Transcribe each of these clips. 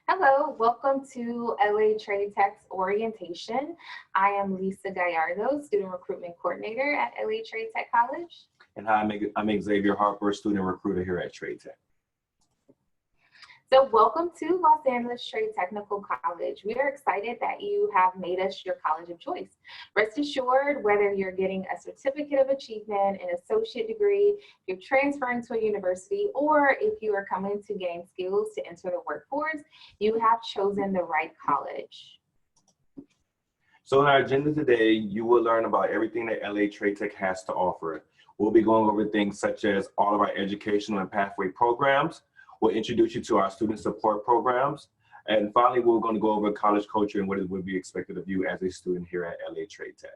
Hello, welcome to LATTC Orientation. I am Lisa Gallardo, Student Recruitment Coordinator at LATTC College. And hi, I'm Xavier Harper, student recruiter here at TradeTech. So welcome to Los Angeles Trade Technical College. We are excited that you have made us your college of choice. Rest assured, whether you're getting a certificate of achievement, an associate degree, if you're transferring to a university, or if you are coming to gain skills to enter the workforce, you have chosen the right college. So in our agenda today, you will learn about everything that LA Trade Tech has to offer. We'll be going over things such as all of our educational and pathway programs. We'll introduce you to our student support programs. And finally, we're going to go over college culture and what it would be expected of you as a student here at LA Trade Tech.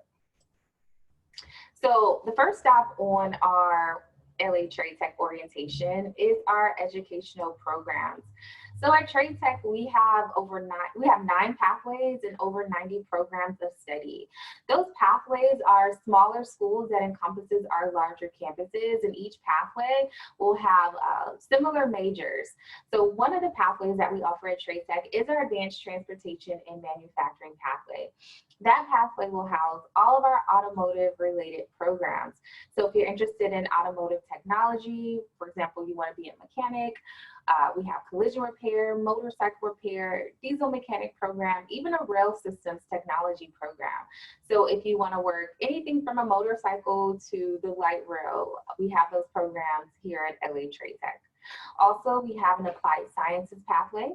So the first stop on our LA Trade Tech orientation is our educational programs. So at Trade Tech, we have 9 pathways and over 90 programs of study. Those pathways are smaller schools that encompasses our larger campuses, and each pathway will have similar majors. So one of the pathways that we offer at Trade Tech is our Advanced Transportation and Manufacturing pathway. That pathway will house all of our automotive related programs. So if you're interested in automotive technology, for example, you want to be a mechanic, we have collision repair, motorcycle repair, diesel mechanic program, even a rail systems technology program. So if you want to work anything from a motorcycle to the light rail, we have those programs here at LA Trade Tech. Also, we have an applied sciences pathway.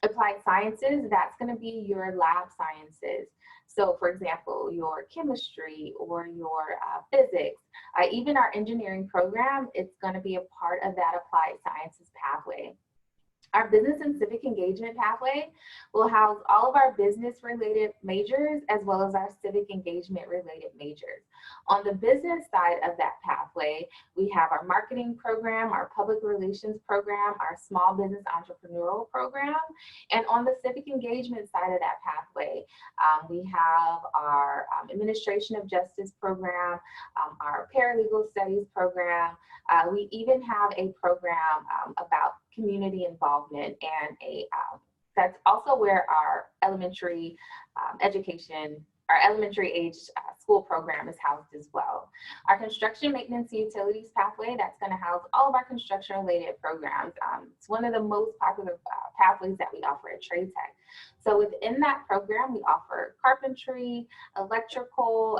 Applied sciences, that's going to be your lab sciences. So for example, your chemistry or your physics, even our engineering program, it's going to be a part of that applied sciences pathway. Our business and civic engagement pathway will house all of our business related majors as well as our civic engagement related majors. On the business side of that pathway, we have our marketing program, our public relations program, our small business entrepreneurial program. And on the civic engagement side of that pathway, we have our administration of justice program, our paralegal studies program. We even have a program about community involvement, and that's also where our elementary education, our elementary age school program is housed as well. Our construction maintenance and utilities pathway, that's going to house all of our construction related programs. It's one of the most popular pathways that we offer at Trade Tech. So within that program, we offer carpentry, electrical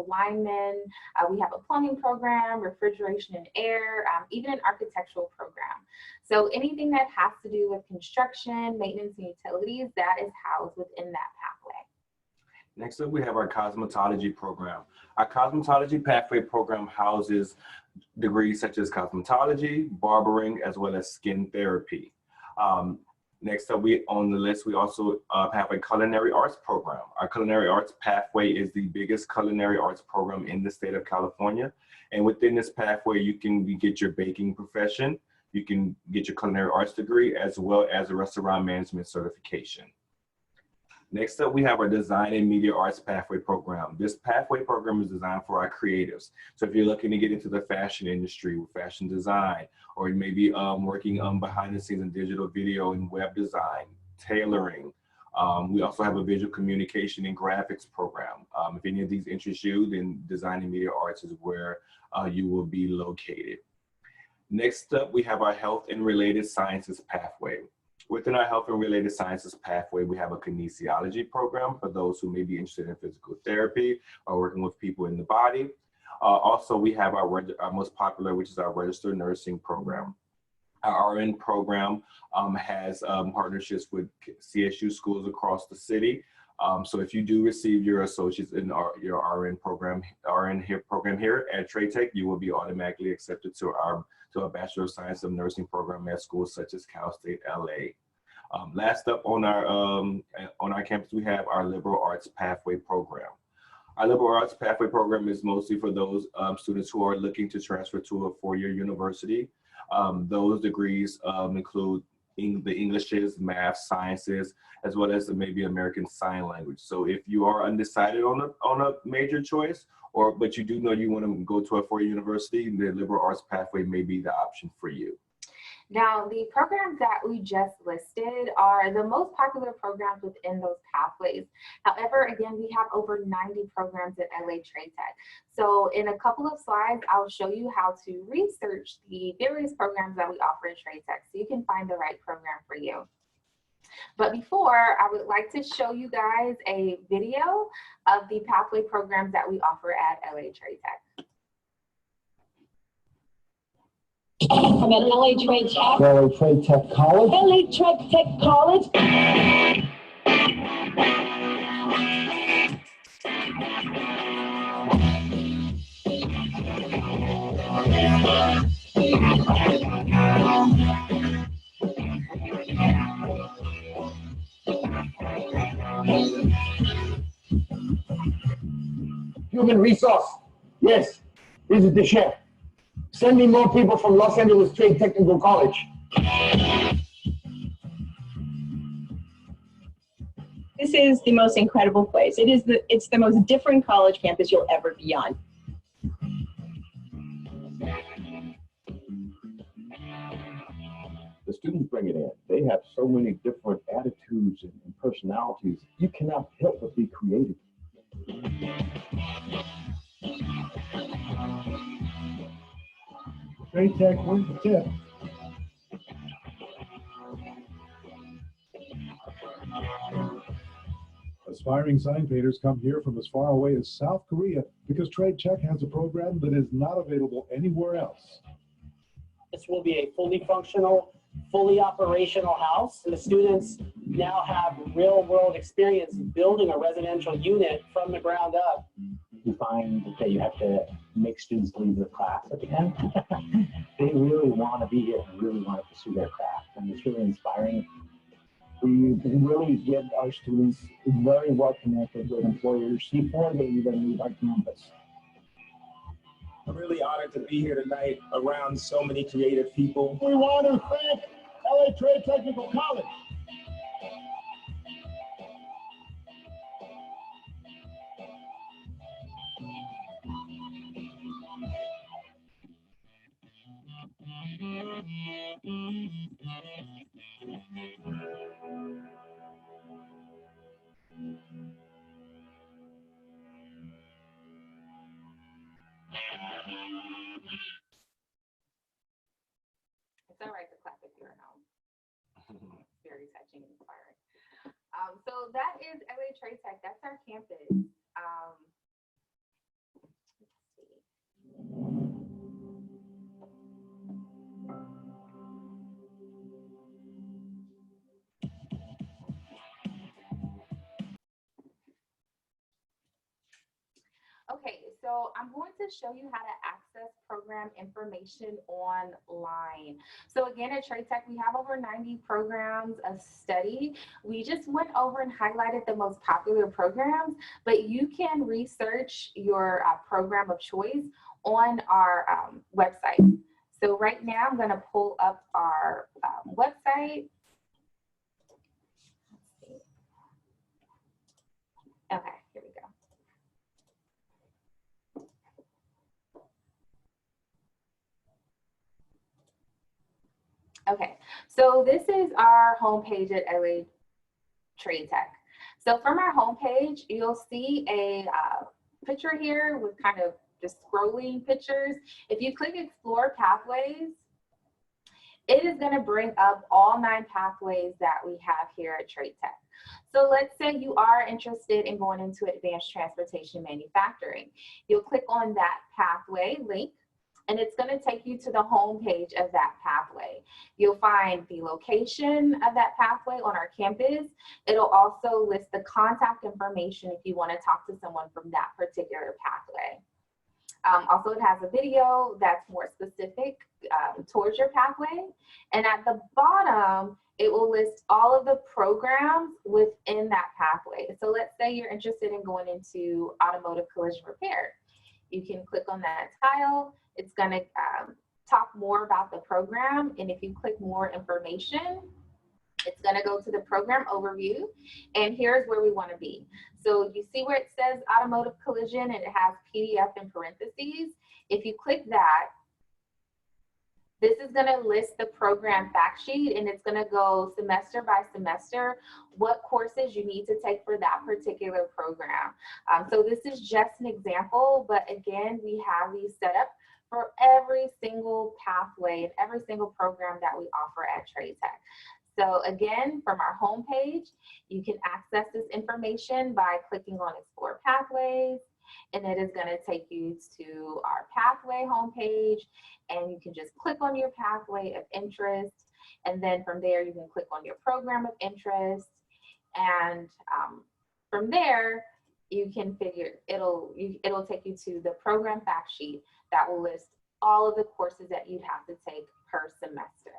linemen. We have a plumbing program, refrigeration and air, even an architectural program. So anything that has to do with construction, maintenance, and utilities, that is housed within that pathway. Next up, we have our cosmetology program. Our cosmetology pathway program houses degrees such as cosmetology, barbering, as well as skin therapy. Next up, on the list, we also have a culinary arts program. Our culinary arts pathway is the biggest culinary arts program in the state of California. And within this pathway, you can get your baking profession, you can get your culinary arts degree, as well as a restaurant management certification. Next up, we have our design and media arts pathway program. This pathway program is designed for our creatives. So if you're looking to get into the fashion industry with fashion design, or you may be working behind the scenes in digital video and web design, tailoring. We also have a visual communication and graphics program. If any of these interest you, then design and media arts is where you will be located. Next up, we have our health and related sciences pathway. Within our health and related sciences pathway, we have a kinesiology program for those who may be interested in physical therapy or working with people in the body. Also, we have our most popular, which is our registered nursing program. Our RN program has partnerships with CSU schools across the city. So if you do receive your associates in your RN program here at Trade Tech, you will be automatically accepted to our Bachelor of Science of Nursing program at schools such as Cal State LA. Last up on our campus, we have our liberal arts pathway program. Our liberal arts pathway program is mostly for those students who are looking to transfer to a four-year university. Those degrees include the Englishes, math, sciences, as well as maybe American Sign Language. So if you are undecided on a major choice, but you do know you want to go to a four-year university, the liberal arts pathway may be the option for you. Now, the programs that we just listed are the most popular programs within those pathways. However, again, we have over 90 programs at LA Trade Tech. So in a couple of slides, I'll show you how to research the various programs that we offer at Trade Tech so you can find the right program for you. But before, I would like to show you guys a video of the pathway programs that we offer at LA Trade Tech. I'm at LA Trade Tech. LA Trade Tech College. LA Trade Tech College. Human resource. Yes, this is the chef. Send me more people from Los Angeles Trade Technical College. This is the most incredible place. It's the most different college campus you'll ever be on. The students bring it in. They have so many different attitudes and personalities. You cannot help but be creative. Trade Tech, where's the tip? Aspiring sign painters come here from as far away as South Korea because Trade Tech has a program that is not available anywhere else. This will be a fully functional, fully operational house. And the students now have real world experience building a residential unit from the ground up. You find that you have to make students leave the class at the end. They really want to be here and really want to pursue their craft, and it's really inspiring. We really get our students very well connected with employers before they even leave our campus. I'm really honored to be here tonight around so many creative people. We want to thank LA Trade Technical College. It's all right to clap if you're at home. It's very touching and inspiring. So that is LA Trade Tech. That's our campus. Let's see. Okay, so I'm going to show you how to access program information online. So again, at Trade Tech, we have over 90 programs of study. We just went over and highlighted the most popular programs, but you can research your program of choice on our website. So right now, I'm going to pull up our website. Okay, here we go. Okay, so this is our homepage at LA Trade Tech. So from our homepage, you'll see a picture here with kind of just scrolling pictures. If you click Explore Pathways, it is going to bring up all 9 pathways that we have here at Trade Tech. So let's say you are interested in going into advanced transportation manufacturing. You'll click on that pathway link, and it's going to take you to the home page of that pathway. You'll find the location of that pathway on our campus. It'll also list the contact information if you want to talk to someone from that particular pathway. Also, it has a video that's more specific towards your pathway. And at the bottom, it will list all of the programs within that pathway. So let's say you're interested in going into automotive collision repair. You can click on that tile. It's going to talk more about the program. And if you click more information, it's going to go to the program overview. And here's where we want to be. So you see where it says automotive collision and it has PDF in parentheses. If you click that, This is going to list the program fact sheet, and it's going to go semester by semester what courses you need to take for that particular program. So this is just an example, but again, we have these set up for every single pathway and every single program that we offer at Trade Tech. So again, from our homepage, you can access this information by clicking on Explore Pathways, and it is going to take you to our pathway homepage, and you can just click on your pathway of interest, and then from there you can click on your program of interest, and from there you can figure it'll take you to the program fact sheet that will list all of the courses that you'd have to take per semester.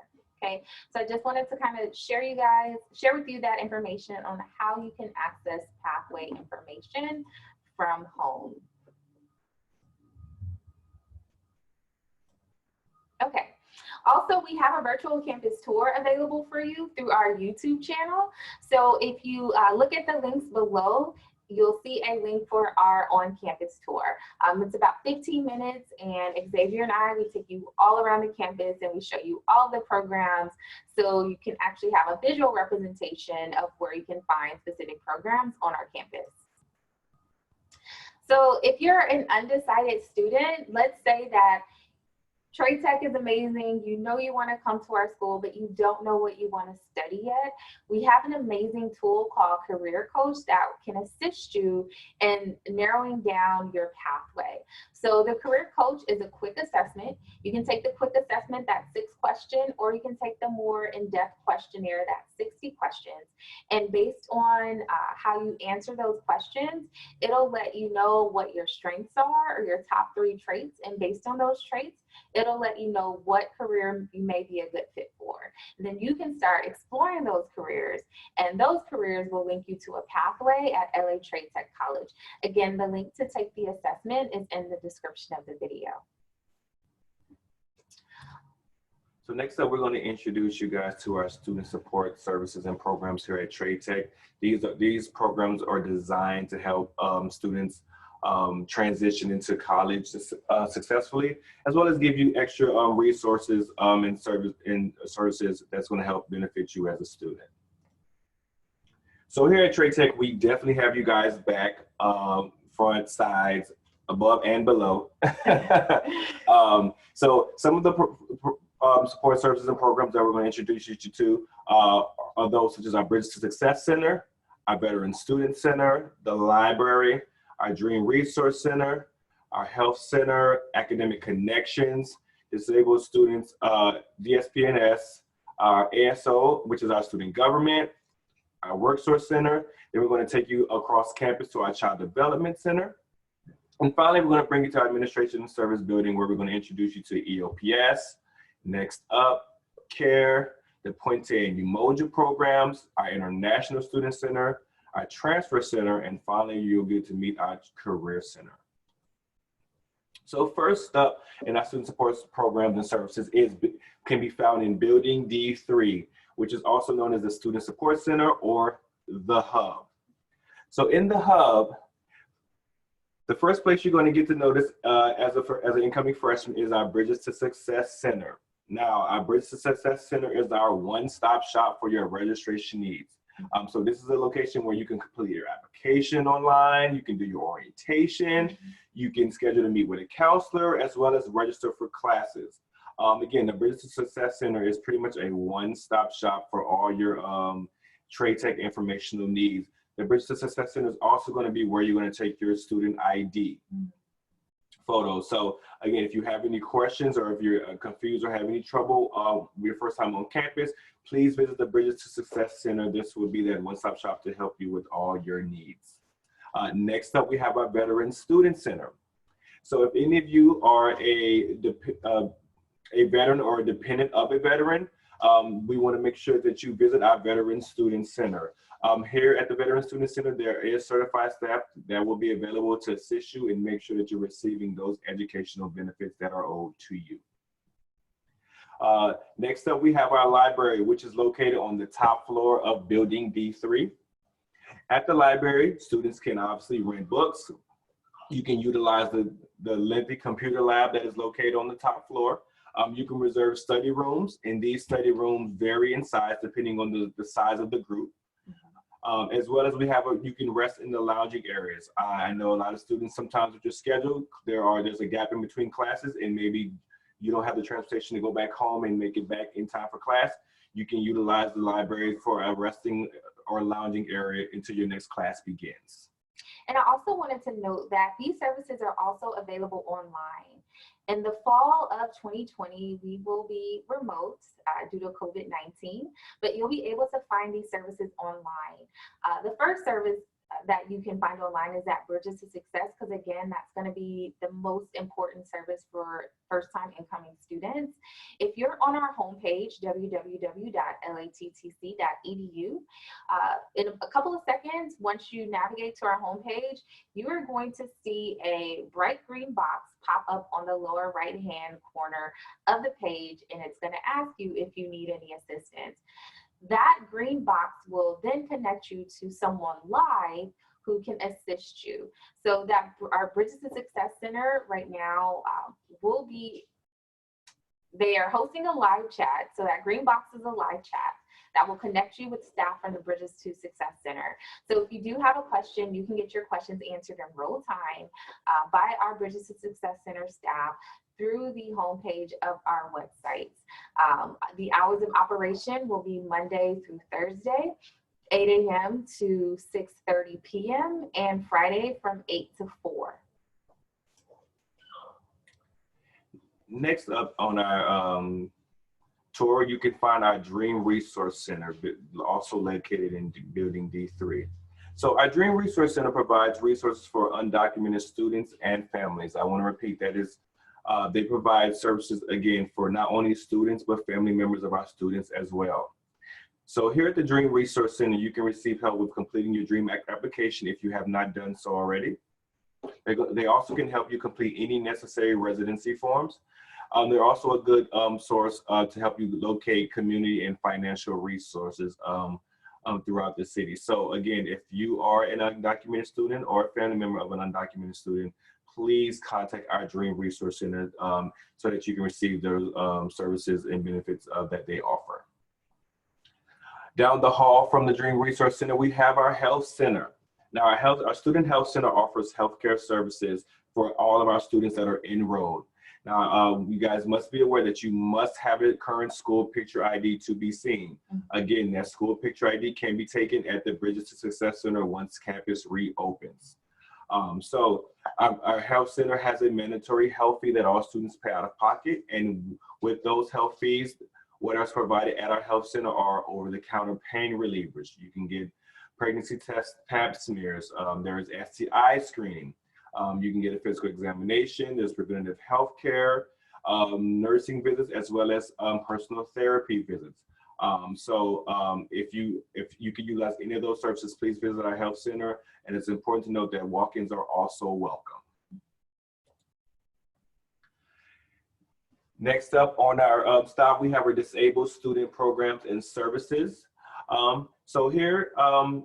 Okay, so I just wanted to kind of share with you that information on how you can access pathway information from home. Okay, also we have a virtual campus tour available for you through our YouTube channel. So if you look at the links below, you'll see a link for our on-campus tour. It's about 15 minutes, and Xavier and I, we take you all around the campus and we show you all the programs, so you can actually have a visual representation of where you can find specific programs on our campus. So if you're an undecided student, let's say that Trade Tech is amazing. You know you want to come to our school, but you don't know what you want to study yet. We have an amazing tool called Career Coach that can assist you in narrowing down your pathway. So the Career Coach is a quick assessment. You can take the quick assessment, that's 6 questions, or you can take the more in-depth questionnaire, that's 60 questions. And based on how you answer those questions, it'll let you know what your strengths are, or your top 3 traits. And based on those traits, it'll let you know what career you may be a good fit for. And then you can start exploring those careers, and those careers will link you to a pathway at LA Trade Tech College. Again, the link to take the assessment is in the description of the video. So next up, we're going to introduce you guys to our student support services and programs here at Trade Tech. These programs are designed to help students transition into college successfully, as well as give you extra resources and services that's going to help benefit you as a student. So here at Trade Tech, we definitely have you guys back, front, sides, above and below. So some of the support services and programs that we're going to introduce you to are those such as our Bridges to Success Center, our Veteran Student Center, the library, our Dream Resource Center, our Health Center, Academic Connections, Disabled Students, DSPNS, our ASO, which is our Student Government, our Worksource Center. Then we're going to take you across campus to our Child Development Center. And finally, we're going to bring you to our Administration and Service Building, where we're going to introduce you to EOPS. Next up, CARE, the Puente and Umoja programs, our International Student Center, our Transfer Center, and finally, you'll get to meet our Career Center. So first up in our student support programs and services can be found in Building D3, which is also known as the Student Support Center or the Hub. So in the Hub, the first place you're going to get to notice as an incoming freshman is our Bridges to Success Center. Now, our Bridges to Success Center is our one-stop shop for your registration needs. So this is a location where you can complete your application online, you can do your orientation, you can schedule to meet with a counselor, as well as register for classes. Again, the Bridges to Success Center is pretty much a one-stop shop for all your Trade Tech informational needs. The Bridges to Success Center is also going to be where you're going to take your student ID photos. So again, if you have any questions or if you're confused or have any trouble your first time on campus, please visit the Bridges to Success Center. This will be that one-stop shop to help you with all your needs. Next up, we have our Veteran Student Center. So if any of you are a veteran or a dependent of a veteran, we want to make sure that you visit our Veteran Student Center. Here at the Veteran Student Center, there is certified staff that will be available to assist you and make sure that you're receiving those educational benefits that are owed to you. Next up, we have our library, which is located on the top floor of Building D3. At the library, students can obviously rent books. You can utilize the lengthy computer lab that is located on the top floor. You can reserve study rooms, and these study rooms vary in size depending on the size of the group. As well as you can rest in the lounging areas. I know a lot of students sometimes with your schedule, there's a gap in between classes, and maybe you don't have the transportation to go back home and make it back in time for class. You can utilize the library for a resting or lounging area until your next class begins. And I also wanted to note that these services are also available online. In the fall of 2020, we will be remote due to COVID-19, but you'll be able to find these services online. The first service that you can find online is that Bridges to Success, because again, that's going to be the most important service for first-time incoming students. If you're on our homepage, www.lattc.edu, in a couple of seconds, once you navigate to our homepage, you are going to see a bright green box pop up on the lower right-hand corner of the page, and it's going to ask you if you need any assistance. That green box will then connect you to someone live who can assist you. So that our Bridges to Success Center right now they are hosting a live chat. So that green box is a live chat that will connect you with staff from the Bridges to Success Center. So if you do have a question, you can get your questions answered in real time by our Bridges to Success Center staff through the homepage of our website. The hours of operation will be Monday through Thursday, 8 a.m. to 6:30 p.m. and Friday from 8 to 4. Next up on our tour, you can find our Dream Resource Center, also located in Building D3. So our Dream Resource Center provides resources for undocumented students and families. I want to repeat, that is, they provide services, again, for not only students, but family members of our students as well. So here at the Dream Resource Center, you can receive help with completing your Dream application if you have not done so already. They also can help you complete any necessary residency forms. They're also a good source to help you locate community and financial resources throughout the city. So again, if you are an undocumented student or a family member of an undocumented student, please contact our Dream Resource Center so that you can receive those services and benefits that they offer. Down the hall from the Dream Resource Center, we have our Health Center. Now our Student Health Center offers healthcare services for all of our students that are enrolled. Now, you guys must be aware that you must have a current school picture ID to be seen. Again, that school picture ID can be taken at the Bridges to Success Center once campus reopens. So our health center has a mandatory health fee that all students pay out of pocket. And with those health fees, what is provided at our health center are over-the-counter pain relievers. You can get pregnancy tests, pap smears. There is STI screening. You can get a physical examination. There's preventative health care, nursing visits, as well as personal therapy visits. If you can utilize any of those services, please visit our health center. And it's important to note that walk-ins are also welcome. Next up on our stop, we have our disabled student programs and services. So here,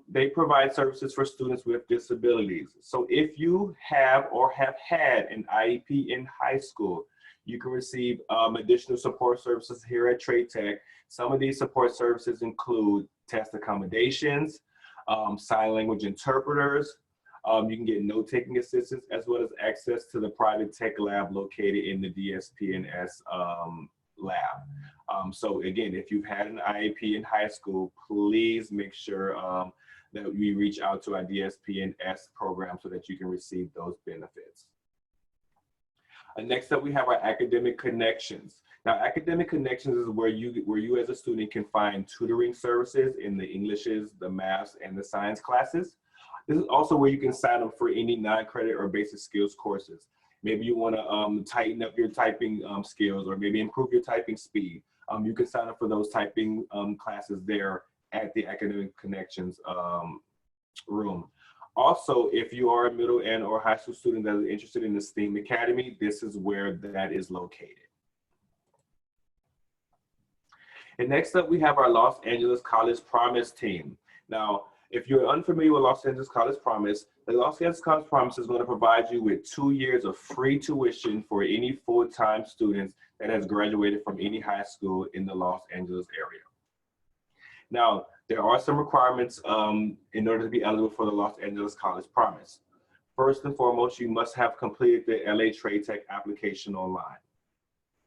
they provide services for students with disabilities. So if you have or have had an IEP in high school, you can receive additional support services here at Trade Tech. Some of these support services include test accommodations, sign language interpreters. You can get note-taking assistance, as well as access to the private tech lab located in the DSP&S lab. So again, if you've had an IEP in high school, please make sure that we reach out to our DSP&S program so that you can receive those benefits. Next up, we have our Academic Connections. Now, Academic Connections is where you as a student can find tutoring services in the Englishes, the maths, and the science classes. This is also where you can sign up for any non-credit or basic skills courses. Maybe you want to tighten up your typing skills, or maybe improve your typing speed. You can sign up for those typing classes there at the Academic Connections room. Also, if you are a middle and or high school student that is interested in the STEAM Academy, this is where that is located. And next up, we have our Los Angeles College Promise team. Now, If you're unfamiliar with Los Angeles College Promise, the Los Angeles College Promise is going to provide you with 2 years of free tuition for any full-time students that has graduated from any high school in the Los Angeles area. Now, there are some requirements in order to be eligible for the Los Angeles College Promise. First and foremost, you must have completed the LA Trade Tech application online.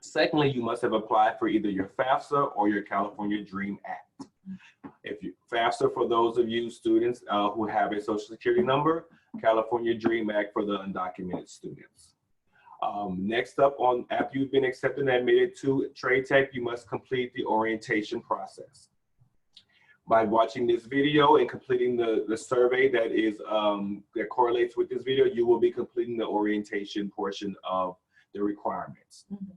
Secondly, you must have applied for either your FAFSA or your California Dream Act. If you, FAFSA for those of you students who have a social security number, California Dream Act for the undocumented students. Next up, after you've been accepted and admitted to Trade Tech, you must complete the orientation process. By watching this video and completing the survey that is that correlates with this video, you will be completing the orientation portion of the requirements. Mm-hmm.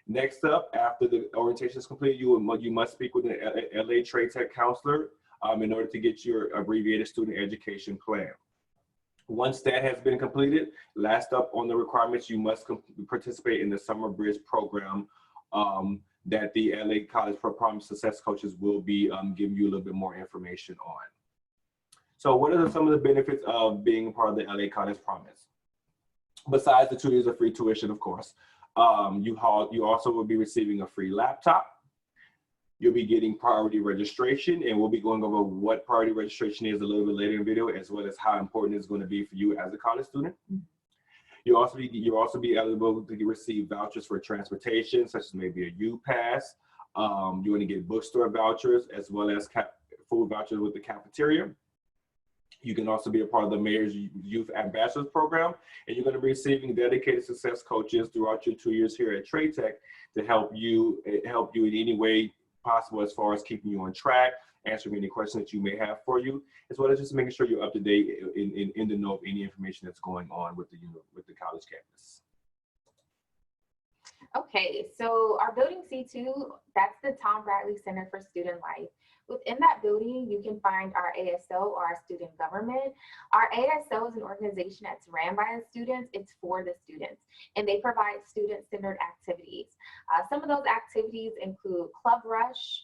Next up, after the orientation is complete, you must speak with an LA Trade Tech counselor in order to get your abbreviated student education plan. Once that has been completed, last up on the requirements, you must participate in the Summer Bridge program that the LA College Promise Success Coaches will be giving you a little bit more information on. So what are some of the benefits of being part of the LA College Promise? Besides the 2 years of free tuition, of course, you also will be receiving a free laptop. You'll be getting priority registration, and we'll be going over what priority registration is a little bit later in the video, as well as how important it's going to be for you as a college student. You'll also be eligible to receive vouchers for transportation, such as maybe a U-Pass. You're going to get bookstore vouchers, as well as food vouchers with the cafeteria. You can also be a part of the Mayor's Youth Ambassadors Program, and you're going to be receiving dedicated success coaches throughout your 2 years here at Trade Tech to help you in any way possible as far as keeping you on track, answering any questions that you may have for you, as well as just making sure you're up to date in the know of any information that's going on with the college campus. Okay, so our building C2, that's the Tom Bradley Center for Student Life. Within that building, you can find our ASO, or our student government. Our ASO is an organization that's ran by the students. It's for the students, and they provide student-centered activities. Some of those activities include Club Rush.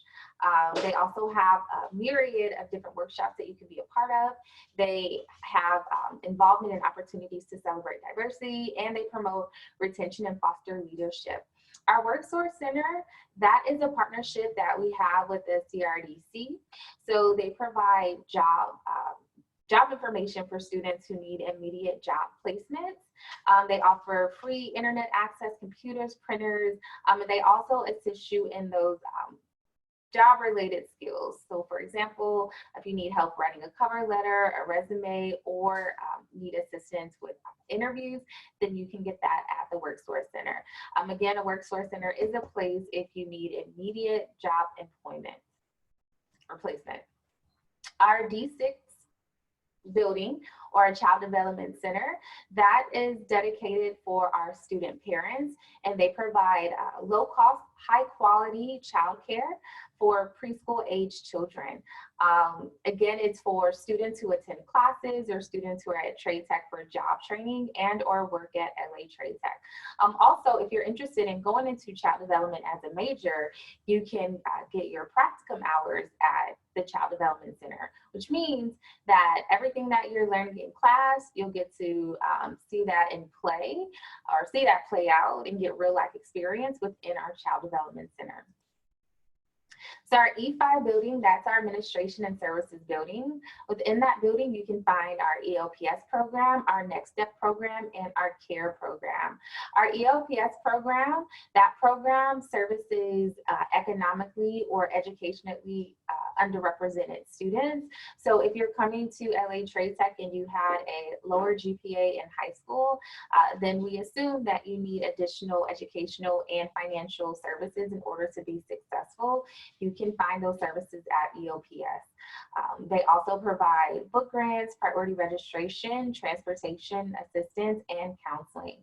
They also have a myriad of different workshops that you can be a part of. They have involvement and opportunities to celebrate diversity, and they promote retention and foster leadership. Our WorkSource Center, that is a partnership that we have with the CRDC. So they provide job information for students who need immediate job placements. They offer free internet access, computers, printers, and they also assist you in those job-related skills. So for example, if you need help writing a cover letter, a resume, or need assistance with interviews, then you can get that at the WorkSource Center. Again, a WorkSource Center is a place if you need immediate job employment or placement. Our D6 building, or a child development center, that is dedicated for our student parents, and they provide low cost, high quality childcare for preschool age children. Again, it's for students who attend classes or students who are at Trade Tech for job training and or work at LA Trade Tech. Also, if you're interested in going into child development as a major, you can get your practicum hours at the Child Development Center, which means that everything that you're learning in class, you'll get to see that in play, or see that play out and get real life experience within our Child Development Center. So our E5 building, that's our administration and services building. Within that building, you can find our ELPS program, our Next Step program, and our CARE program. Our ELPS program, that program services economically or educationally underrepresented students. So if you're coming to LA Trade Tech and you had a lower GPA in high school, then we assume that you need additional educational and financial services in order to be successful. You can find those services at ELPS. They also provide book grants, priority registration, transportation assistance, and counseling.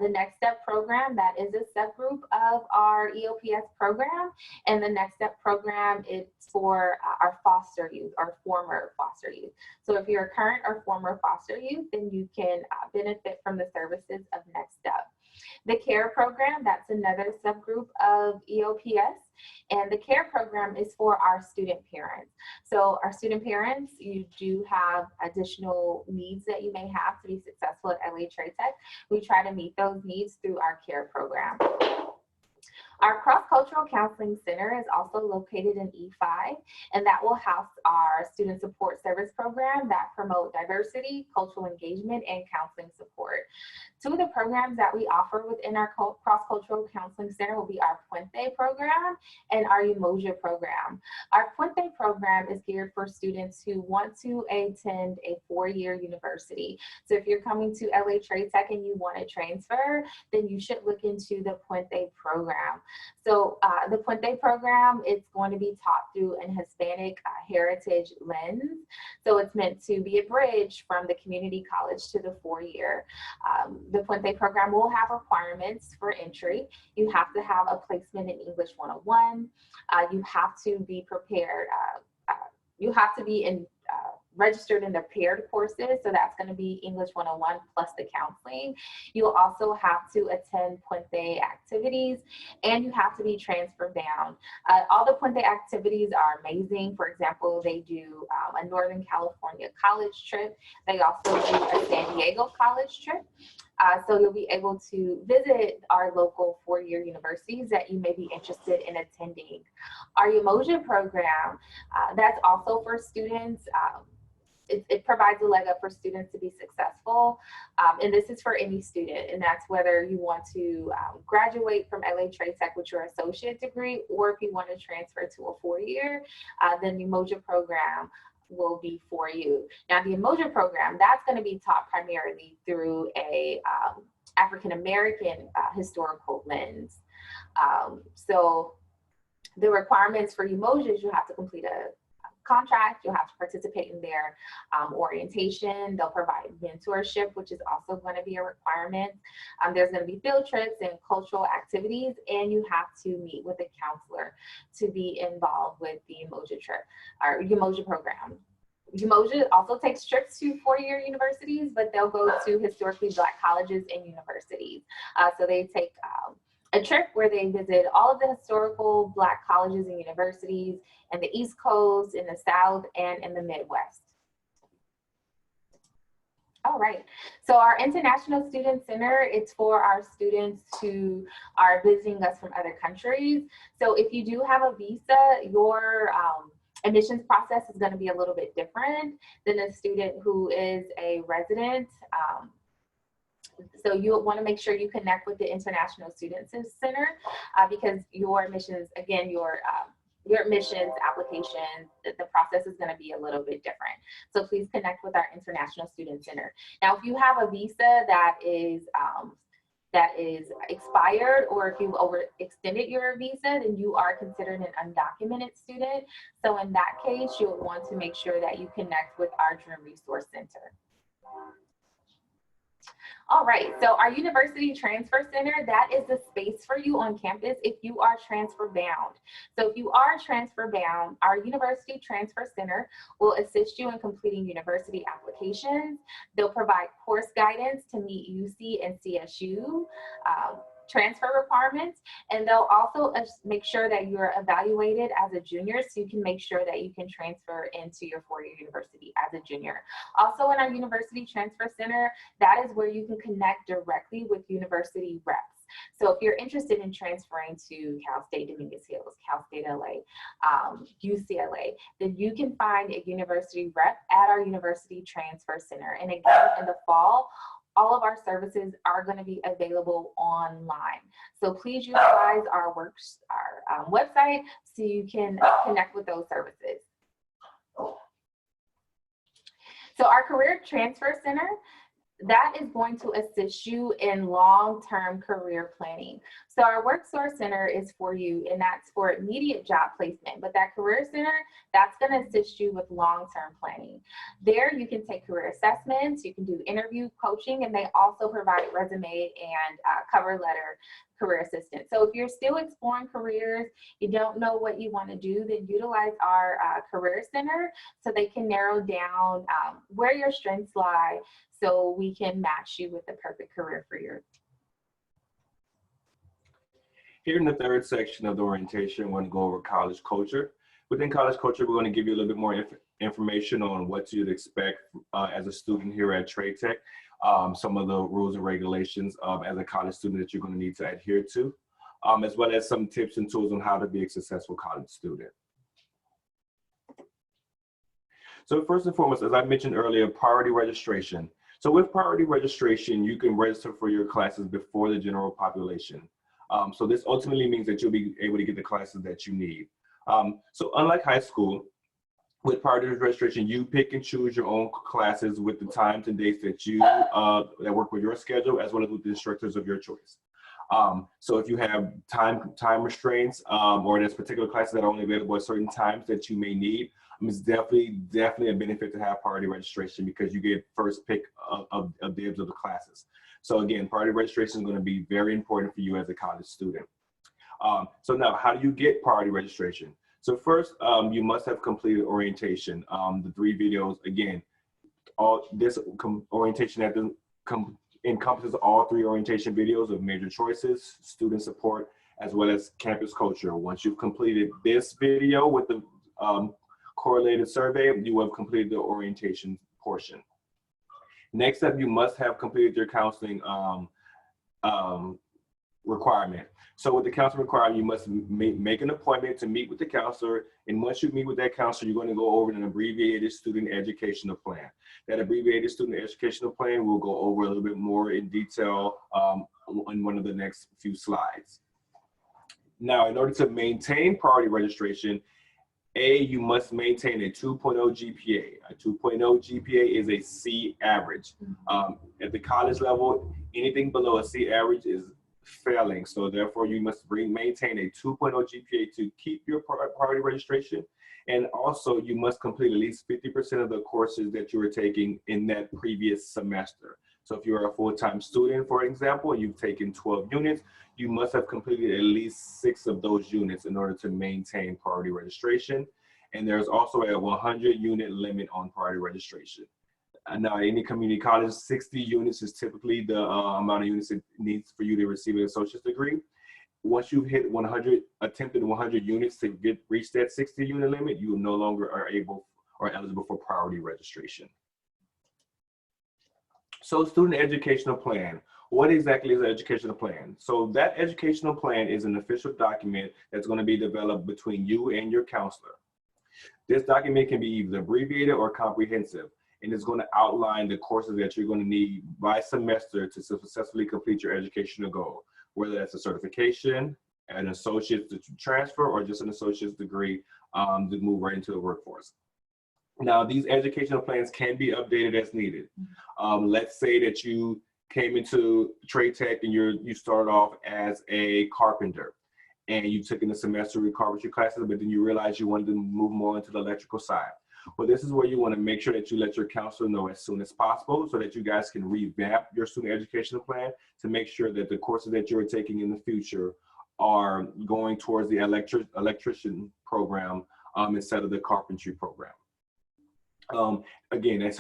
The Next Step program, that is a subgroup of our ELPS program, and the Next Step program is for our foster youth or former foster youth. So if you're a current or former foster youth, then you can benefit from the services of Next Step. The CARE program, that's another subgroup of EOPS. And the CARE program is for our student parents. So our student parents, you do have additional needs that you may have to be successful at LA Trade Tech. We try to meet those needs through our CARE program. Our Cross-Cultural Counseling Center is also located in E5, and that will house our Student Support Service program that promote diversity, cultural engagement, and counseling support. Two of the programs that we offer within our Cross-Cultural Counseling Center will be our Puente program and our Umoja program. Our Puente program is geared for students who want to attend a 4-year university. So if you're coming to LA Trade Tech and you want to transfer, then you should look into the Puente program. So the Puente program, it's going to be taught through an Hispanic heritage lens. So it's meant to be a bridge from the community college to the 4-year. The Puente program will have requirements for entry. You have to have a placement in English 101. You have to be prepared. You have to be registered in the paired courses, so that's going to be English 101 plus the counseling. You'll also have to attend Puente activities, and you have to be transfer bound. All the Puente activities are amazing. For example, they do a Northern California college trip. They also do a San Diego college trip. So you'll be able to visit our local 4-year universities that you may be interested in attending. Our Umoja program, that's also for students. It provides a leg up for students to be successful, and this is for any student, and that's whether you want to graduate from LA Trade Tech with your associate degree, or if you want to transfer to a 4-year, then the Umoja program will be for you. Now the Umoja program, that's going to be taught primarily through a African-American historical lens. So the requirements for Umoja is you have to complete a contract, you'll have to participate in their orientation. They'll provide mentorship, which is also going to be a requirement. There's going to be field trips and cultural activities, and you have to meet with a counselor to be involved with the Umoja trip or Umoja program. Umoja also takes trips to 4-year universities, but they'll go to historically Black colleges and universities. So they take a trip where they visit all of the historical Black colleges and universities in the East Coast, in the South, and in the Midwest. All right, so our International Student Center, it's for our students who are visiting us from other countries. So if you do have a visa, your admissions process is going to be a little bit different than a student who is a resident. So you'll want to make sure you connect with the International Student Center because your admissions, again, your admissions application, the process is going to be a little bit different. So please connect with our International Student Center. Now, if you have a visa that is expired, or if you've overextended your visa, then you are considered an undocumented student. So in that case, you'll want to make sure that you connect with our Dream Resource Center. All right, so our University Transfer Center, that is the space for you on campus if you are transfer bound. So if you are transfer bound, our University Transfer Center will assist you in completing university applications. They'll provide course guidance to meet UC and CSU transfer requirements, and they'll also make sure that you're evaluated as a junior so you can make sure that you can transfer into your 4-year university as a junior. Also in our University Transfer Center, that is where you can connect directly with university reps. So if you're interested in transferring to Cal State Dominguez Hills, Cal State LA, UCLA, then you can find a university rep at our University Transfer Center. And again, in the fall, all of our services are going to be available online. So please utilize our website so you can connect with those services. So our Career Transfer Center, that is going to assist you in long-term career planning. So our Work Source Center is for you, and that's for immediate job placement. But that Career Center, that's going to assist you with long-term planning. There you can take career assessments, you can do interview coaching, and they also provide resume and cover letter career assistance. So if you're still exploring careers, you don't know what you want to do, then utilize our Career Center so they can narrow down where your strengths lie, so we can match you with the perfect career for your Here in the third section of the orientation, we're going to go over college culture. Within college culture, we're going to give you a little bit more information on what you'd expect as a student here at Trade Tech, some of the rules and regulations as a college student that you're going to need to adhere to, as well as some tips and tools on how to be a successful college student. So first and foremost, as I mentioned earlier, priority registration. So with priority registration, you can register for your classes before the general population. So this ultimately means that you'll be able to get the classes that you need. So unlike high school, with priority registration, you pick and choose your own classes with the times and dates that you that work with your schedule, as well as with the instructors of your choice. So if you have time restraints or there's particular classes that are only available at certain times that you may need, it's definitely a benefit to have priority registration because you get first pick of dibs of the classes. So again, priority registration is going to be very important for you as a college student. So now, how do you get priority registration? So first, you must have completed orientation. The 3 videos, again, all this orientation encompasses all 3 orientation videos of major choices, student support, as well as campus culture. Once you've completed this video with the correlated survey, you have completed the orientation portion. Next up, you must have completed your counseling requirement. So with the counseling requirement, you must make an appointment to meet with the counselor. And once you meet with that counselor, you're going to go over an abbreviated student educational plan. That abbreviated student educational plan we'll go over a little bit more in detail on one of the next few slides. Now, in order to maintain priority registration, you must maintain a 2.0 GPA. A 2.0 GPA is a C average. At the college level, anything below a C average is failing. So therefore, you must maintain a 2.0 GPA to keep your priority registration. And also, you must complete at least 50% of the courses that you were taking in that previous semester. So if you're a full-time student, for example, and you've taken 12 units, you must have completed at least 6 of those units in order to maintain priority registration. And there's also a 100-unit limit on priority registration. Now, any community college, 60 units is typically the amount of units it needs for you to receive an associate's degree. Once you've hit attempted 100 units to reach that 60-unit limit, you no longer are able or eligible for priority registration. So student educational plan. What exactly is an educational plan? So that educational plan is an official document that's going to be developed between you and your counselor. This document can be either abbreviated or comprehensive, and it's going to outline the courses that you're going to need by semester to successfully complete your educational goal, whether that's a certification, an associate's transfer, or just an associate's degree to move right into the workforce. Now, these educational plans can be updated as needed. Let's say that you came into Trade Tech and you started off as a carpenter and you took in a semester of carpentry classes, but then you realized you wanted to move more into the electrical side. Well, this is where you want to make sure that you let your counselor know as soon as possible so that you guys can revamp your student educational plan to make sure that the courses that you're taking in the future are going towards the electrician program instead of the carpentry program. Again, that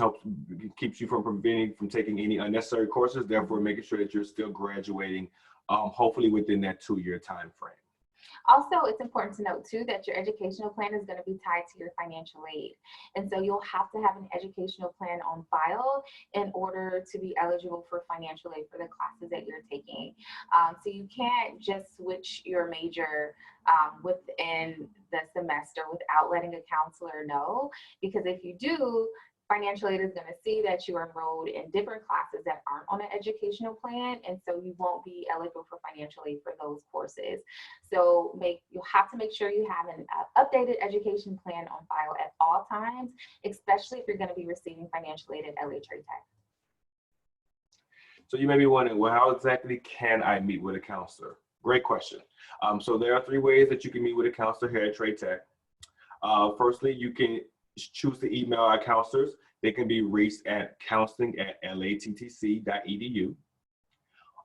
keeps you from taking any unnecessary courses, therefore making sure that you're still graduating, hopefully within that 2-year time frame. Also, it's important to note too that your educational plan is going to be tied to your financial aid. And so you'll have to have an educational plan on file in order to be eligible for financial aid for the classes that you're taking. So you can't just switch your major within the semester without letting a counselor know, because if you do, financial aid is going to see that you are enrolled in different classes that aren't on an educational plan, and so you won't be eligible for financial aid for those courses. So you'll have to make sure you have an updated education plan on file at all times, especially if you're going to be receiving financial aid at LA Trade Tech. So you may be wondering, well, how exactly can I meet with a counselor? Great question. So there are 3 ways that you can meet with a counselor here at Trade Tech. Firstly, you can choose to email our counselors. They can be reached at counseling@lattc.edu.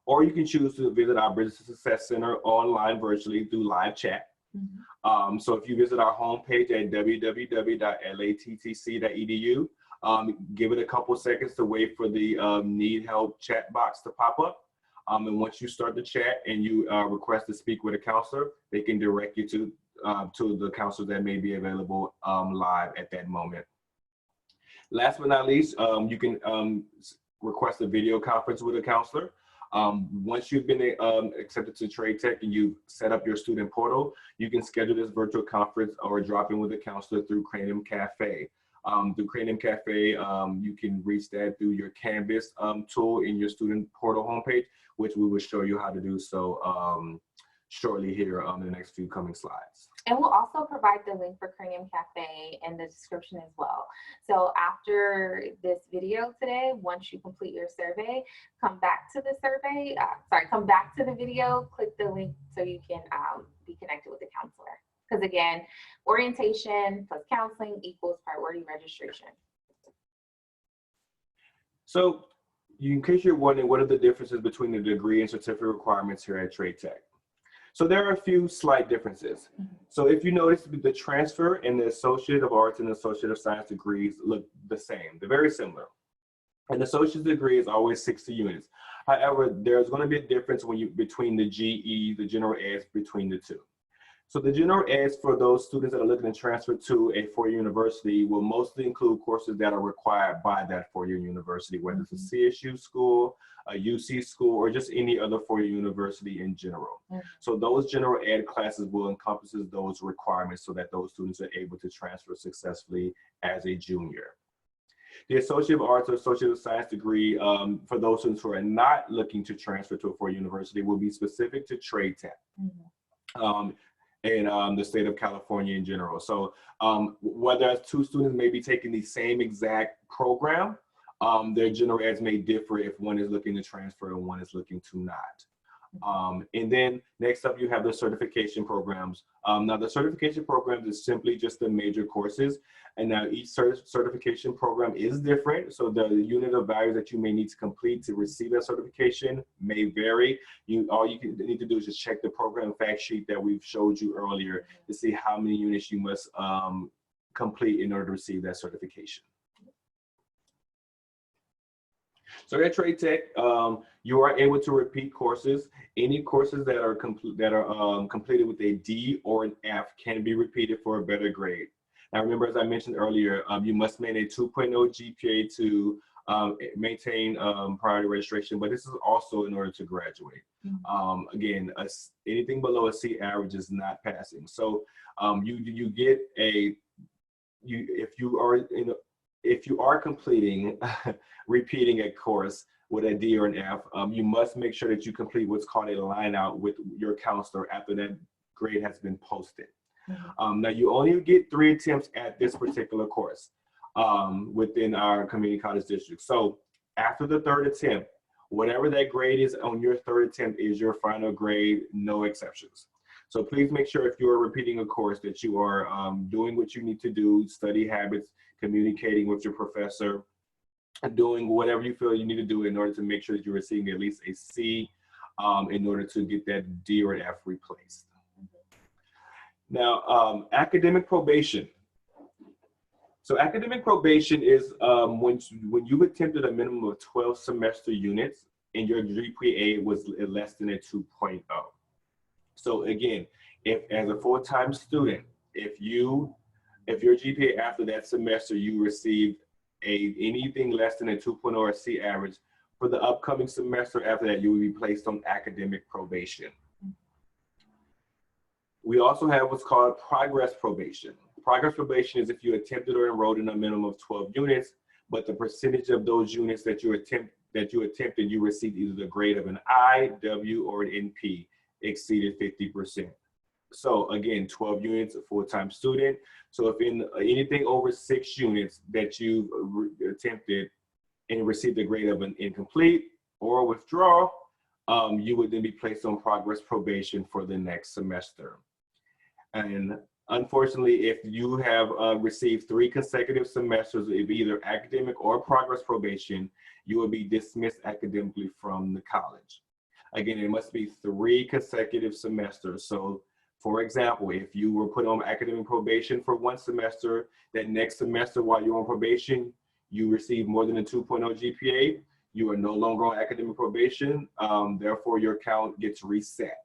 Or you can choose to visit our Business Success Center online virtually through live chat. So if you visit our homepage at www.lattc.edu, give it a couple seconds to wait for the need help chat box to pop up. And once you start the chat and you request to speak with a counselor, they can direct you to the counselor that may be available live at that moment. Last but not least, you can request a video conference with a counselor. Once you've been accepted to Trade Tech and you've set up your student portal, you can schedule this virtual conference or drop in with a counselor through Cranium Cafe. Through Cranium Cafe, you can reach that through your Canvas tool in your student portal homepage, which we will show you how to do so shortly here on the next few coming slides. And we'll also provide the link for Cranium Cafe in the description as well. So after this video today, once you complete your survey, come back to the survey, come back to the video, click the link so you can be connected with the counselor. Because again, orientation plus counseling equals priority registration. So in case you're wondering, what are the differences between the degree and certificate requirements here at Trade Tech? So there are a few slight differences. So if you notice, the transfer and the Associate of Arts and the Associate of Science degrees look the same. They're very similar. An associate's degree is always 60 units. However, there's going to be a difference between the GE, the general eds, between the two. So the general eds for those students that are looking to transfer to a four-year university will mostly include courses that are required by that four-year university, whether it's a CSU school, a UC school, or just any other four-year university in general. So those general ed classes will encompass those requirements so that those students are able to transfer successfully as a junior. The Associate of Arts or Associate of Science degree for those students who are not looking to transfer to a four-year university will be specific to Trade Tech. In the state of California in general. So whether two students may be taking the same exact program, their general eds may differ if one is looking to transfer and one is looking to not. And then next up, you have the certification programs. Now the certification programs is simply just the major courses. And now each certification program is different. So the unit of values that you may need to complete to receive that certification may vary. All you need to do is just check the program fact sheet that we've showed you earlier to see how many units you must complete in order to receive that certification. So at Trade Tech, you are able to repeat courses. Any courses that are completed with a D or an F can be repeated for a better grade. Now remember, as I mentioned earlier, you must maintain a 2.0 GPA to maintain priority registration, but this is also in order to graduate. Again, anything below a C average is not passing. So you get a, if you are completing, repeating a course with a D or an F, you must make sure that you complete what's called a line out with your counselor after that grade has been posted. Now you only get 3 attempts at this particular course within our community college district. So after the 3rd attempt, whatever that grade is on your 3rd attempt is your final grade, no exceptions. So please make sure if you are repeating a course that you are doing what you need to do, study habits, communicating with your professor, doing whatever you feel you need to do in order to make sure that you're receiving at least a C in order to get that D or F replaced. Now, academic probation. So academic probation is when you've attempted a minimum of 12 semester units and your GPA was less than a 2.0. So again, if as a full-time student, if your GPA after that semester you received anything less than a 2.0 or C average, for the upcoming semester after that, you will be placed on academic probation. We also have what's called progress probation. Progress probation is if you attempted or enrolled in a minimum of 12 units, but the percentage of those units that you attempted, you received either the grade of an I, W, or an NP exceeded 50%. So again, 12 units, a full-time student. So if in anything over 6 units that you've attempted and received the grade of an incomplete or withdrawal, you would then be placed on progress probation for the next semester. And unfortunately, if you have received 3 consecutive semesters of either academic or progress probation, you will be dismissed academically from the college. Again, it must be 3 consecutive semesters. So for example, if you were put on academic probation for 1 semester, that next semester while you're on probation, you receive more than a 2.0 GPA, You are no longer on academic probation, therefore your account gets reset.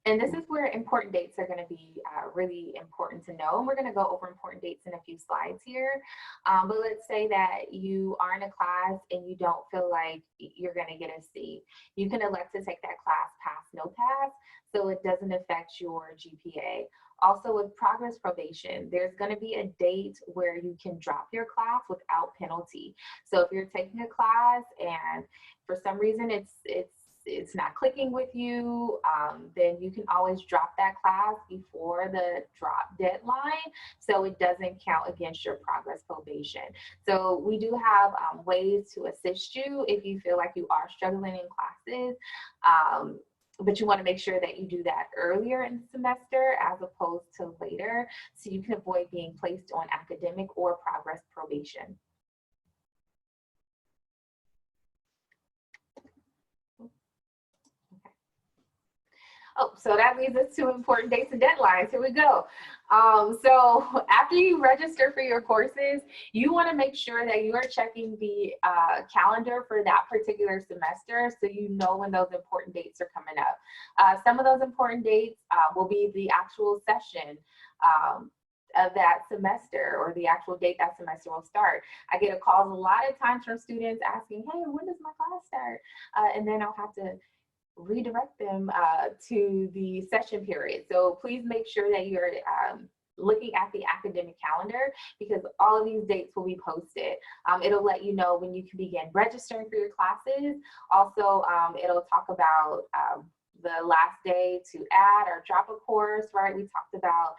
And this is where important dates are going to be really important to know. And we're going to go over important dates in a few slides here. But let's say that you are in a class and you don't feel like you're going to get a C. You can elect to take that class pass, no pass, so it doesn't affect your GPA. Also with progress probation, there's going to be a date where you can drop your class without penalty. So if you're taking a class and for some reason it's not clicking with you, then you can always drop that class before the drop deadline, so it doesn't count against your progress probation. So we do have ways to assist you if you feel like you are struggling in classes, but you want to make sure that you do that earlier in the semester as opposed to later, so you can avoid being placed on academic or progress probation. Oh, so that leads us to important dates and deadlines. Here we go. So after you register for your courses, you want to make sure that you are checking the calendar for that particular semester so you know when those important dates are coming up. Some of those important dates will be the actual session of that semester, or the actual date that semester will start. I get a call a lot of times from students asking, hey, when does my class start? And then I'll have to redirect them to the session period. So please make sure that you're looking at the academic calendar, because all of these dates will be posted. It'll let you know when you can begin registering for your classes. Also, it'll talk about the last day to add or drop a course, right? We talked about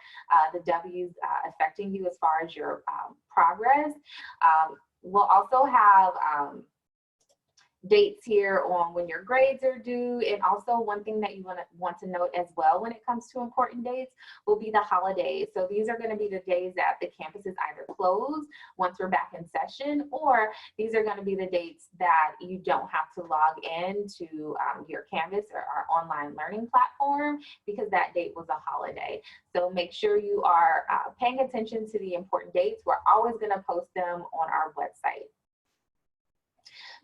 the W's affecting you as far as your progress. We'll also have dates here on when your grades are due. And also one thing that you want to note as well when it comes to important dates will be the holidays. So these are going to be the days that the campus is either closed once we're back in session, or these are going to be the dates that you don't have to log in to your Canvas or our online learning platform because that date was a holiday. So make sure you are paying attention to the important dates. We're always going to post them on our website.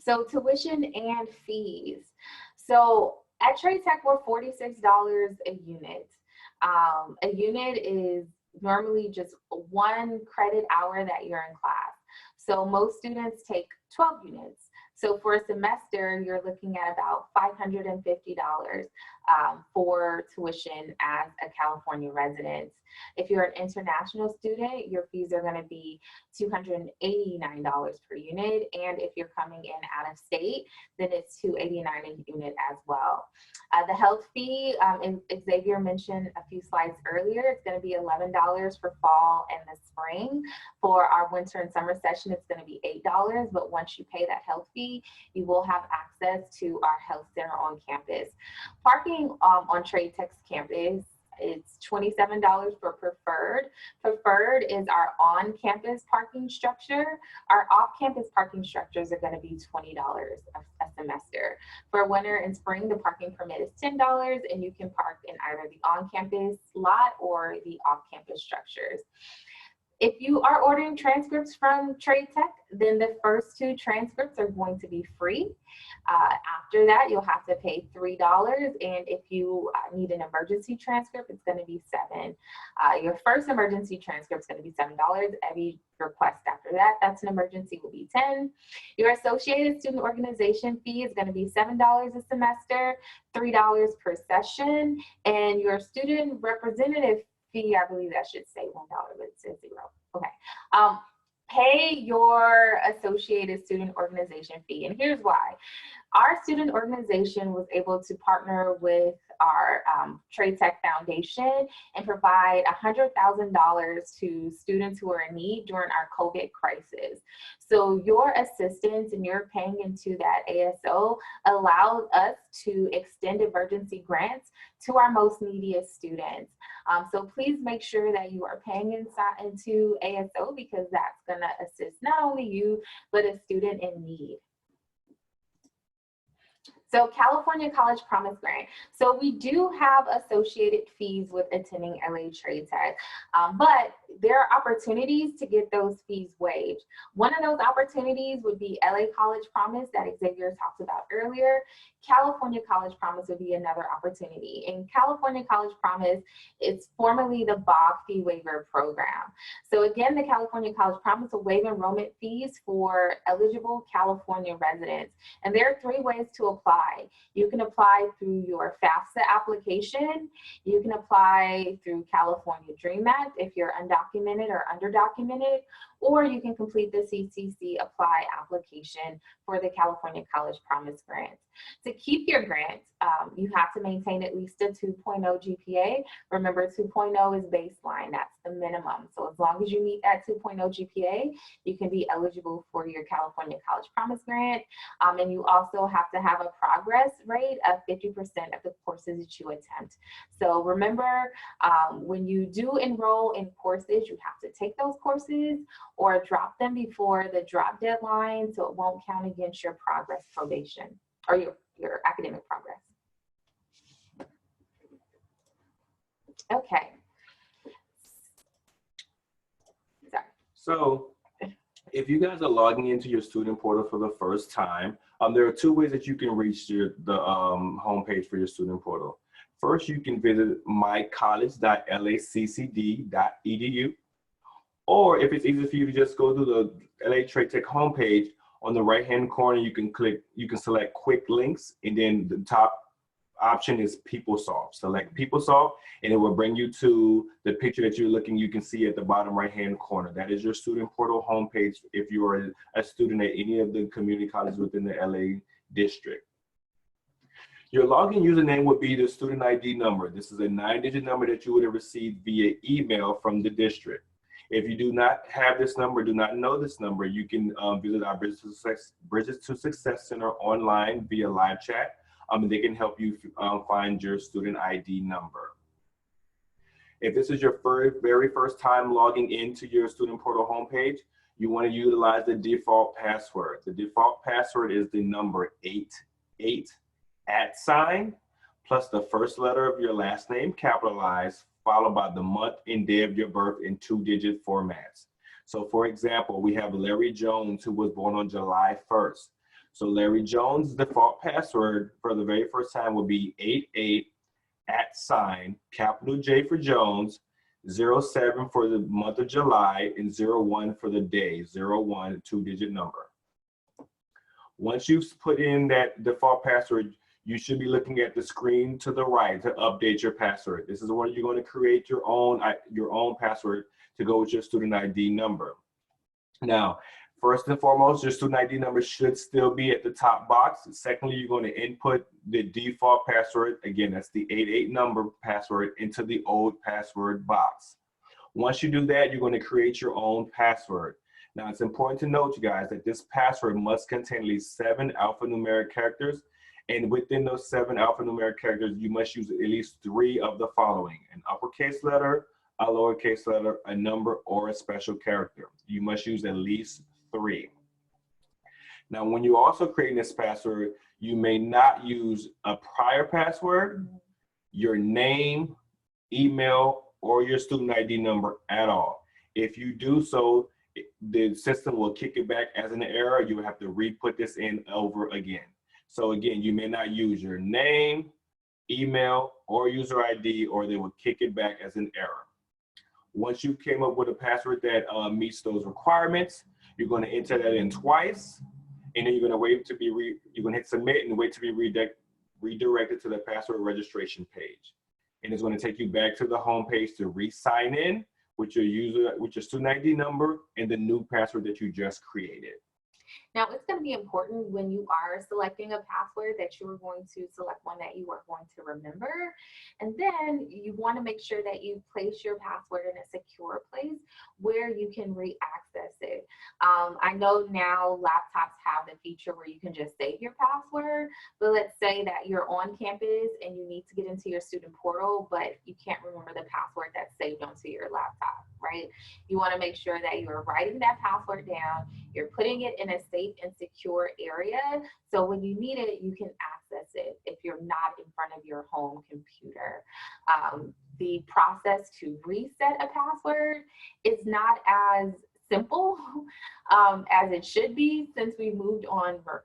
So tuition and fees. So at Trade Tech, we're $46 a unit. A unit is normally just 1 credit hour that you're in class. So most students take 12 units. So for a semester, you're looking at about $550 for tuition as a California resident. If you're an international student, your fees are going to be $289 per unit. And if you're coming in out of state, then it's $289 a unit as well. The health fee, Xavier mentioned a few slides earlier, it's going to be $11 for fall and the spring. For our winter and summer session, it's going to be $8. But once you pay that health fee, you will have access to our health center on campus. Parking on Trade Tech's campus, it's $27 for preferred. Preferred is our on-campus parking structure. Our off-campus parking structures are going to be $20 a semester. For winter and spring, the parking permit is $10, and you can park in either the on-campus lot or the off-campus structures. If you are ordering transcripts from Trade Tech, then the first 2 transcripts are going to be free. After that, you'll have to pay $3. And if you need an emergency transcript, it's going to be $7. Your first emergency transcript is going to be $7. Every request after that, that's an emergency, will be $10. Your associated student organization fee is going to be $7 a semester, $3 per session. And your student representative fee, I believe that should say $1, but it says $0. Okay. Pay your associated student organization fee. And here's why. Our student organization was able to partner with our Trade Tech Foundation and provide $100,000 to students who are in need during our COVID crisis. So your assistance and your paying into that ASO allowed us to extend emergency grants to our most neediest students. So please make sure that you are paying into ASO, because that's going to assist not only you, but a student in need. So California College Promise Grant. So we do have associated fees with attending LA Trade Tech, but there are opportunities to get those fees waived. One of those opportunities would be LA College Promise that Xavier talked about earlier. California College Promise would be another opportunity. In California College Promise, it's formerly the BOG fee waiver program. So again, the California College Promise will waive enrollment fees for eligible California residents. And there are 3 ways to apply. You can apply through your FAFSA application. You can apply through California DREAM Act if you're undocumented or underdocumented, or you can complete the CCC Apply application for the California College Promise grant. To keep your grant, you have to maintain at least a 2.0 GPA. Remember, 2.0 is baseline, that's the minimum. So as long as you meet that 2.0 GPA, you can be eligible for your California College Promise grant. And you also have to have a progress rate of 50% of the courses that you attempt. So remember, when you do enroll in courses, you have to take those courses or drop them before the drop deadline, so it won't count against your progress probation or your academic progress. Okay. Sorry. So if you guys are logging into your student portal for the first time, there are 2 ways that you can reach the homepage for your student portal. First, you can visit mycollege.laccd.edu. Or if it's easier for you to just go to the LA Trade Tech homepage, on the right-hand corner, you can select quick links, and then the top option is PeopleSoft. Select PeopleSoft, and it will bring you to the picture that you're looking, you can see at the bottom right-hand corner. That is your student portal homepage if you are a student at any of the community colleges within the LA district. Your login username would be the student ID number. This is a 9-digit number that you would have received via email from the district. If you do not have this number, do not know this number, you can visit our Bridges to Success Center online via live chat. And they can help you find your student ID number. If this is your very first time logging into your student portal homepage, you want to utilize the default password. The default password is the number 88 @ plus the first letter of your last name capitalized, followed by the month and day of your birth in 2-digit formats. So for example, we have Larry Jones, who was born on July 1st. So Larry Jones' default password for the very first time would be 88 @ capital J for Jones, 07 for the month of July, and 01 for the day, 01, 2-digit number. Once you've put in that default password, you should be looking at the screen to the right to update your password. This is where you're going to create your own password to go with your student ID number. Now, first and foremost, your student ID number should still be at the top box. Secondly, you're going to input the default password. Again, that's the 88 number password into the old password box. Once you do that, you're going to create your own password. Now, it's important to note, you guys, that this password must contain at least 7 alphanumeric characters. And within those 7 alphanumeric characters, you must use at least 3 of the following: an uppercase letter, a lowercase letter, a number, or a special character. You must use at least 3. Now, when you're also creating this password, you may not use a prior password, your name, email, or your student ID number at all. If you do so, the system will kick it back as an error. You will have to re-put this in over again. So again, you may not use your name, email, or user ID, or they will kick it back as an error. Once you came up with a password that meets those requirements, you're going to enter that in twice, and then you're going to wait to be you're going to hit submit and wait to be redirected to the password registration page. And it's going to take you back to the home page to re-sign in with your student ID number and the new password that you just created. Now, it's going to be important when you are selecting a password that you are going to select one that you are going to remember. And then you want to make sure that you place your password in a secure place where you can re-access it. I know now laptops have the feature where you can just save your password, but let's say that you're on campus and you need to get into your student portal, but you can't remember the password that's saved onto your laptop, right? You want to make sure that you are writing that password down, you're putting it in a safe and secure area, so when you need it, you can access access it if you're not in front of your home computer. The process to reset a password is not as simple as it should be since we moved over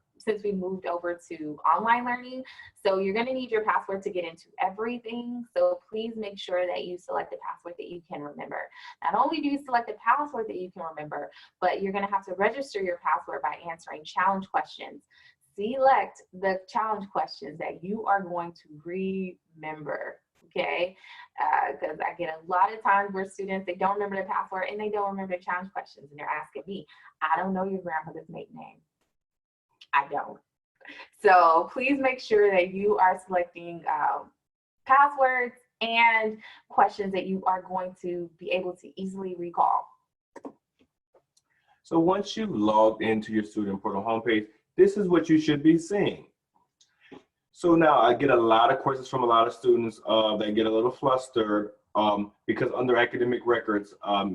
to online learning. So you're going to need your password to get into everything. So please make sure that you select a password that you can remember. Not only do you select a password that you can remember, but you're going to have to register your password by answering challenge questions. Select the challenge questions that you are going to remember. Okay, because I get a lot of times where students, they don't remember the password and they don't remember the challenge questions, and they're asking me, I don't know your grandmother's maiden name. I don't. So please make sure that you are selecting passwords and questions that you are going to be able to easily recall. So once you've logged into your student portal homepage, this is what you should be seeing. So now I get a lot of questions from a lot of students that get a little flustered because under academic records,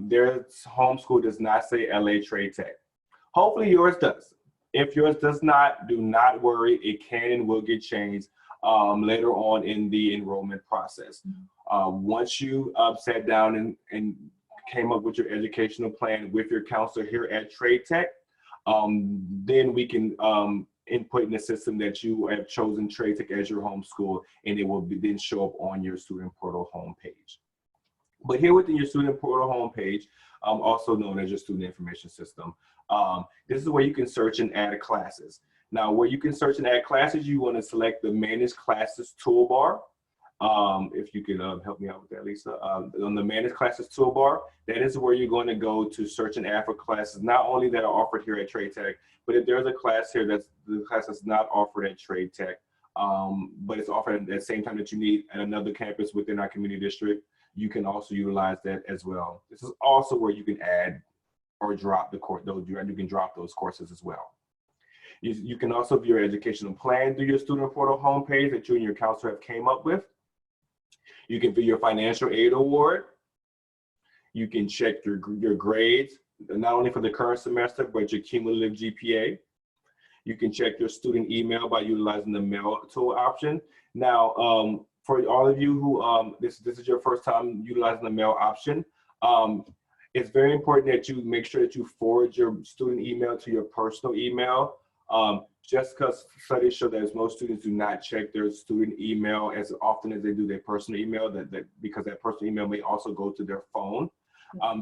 their homeschool does not say LA Trade Tech. Hopefully yours does. If yours does not, do not worry. It can and will get changed later on in the enrollment process. Once you sat down and came up with your educational plan with your counselor here at Trade Tech, then we can input in the system that you have chosen Trade Tech as your homeschool, and it will then show up on your student portal homepage. But here within your student portal homepage, also known as your student information system, this is where you can search and add classes. Now, where you can search and add classes, you want to select the Manage Classes toolbar. If you could help me out with that, Lisa. On the Manage Classes toolbar, that is where you're going to go to search and add for classes, not only that are offered here at Trade Tech, but if there's a class here that's the class that's not offered at Trade Tech, but it's offered at the same time that you need at another campus within our community district, you can also utilize that as well. This is also where you can add or drop the course, you can drop those courses as well. You can also view your educational plan through your student portal homepage that you and your counselor have came up with. You can view your financial aid award. You can check your grades, not only for the current semester, but your cumulative GPA. You can check your student email by utilizing the mail tool option. Now, for all of you who, this is your first time utilizing the mail option, it's very important that you make sure that you forward your student email to your personal email. Just because studies show that most students do not check their student email as often as they do their personal email, because that personal email may also go to their phone.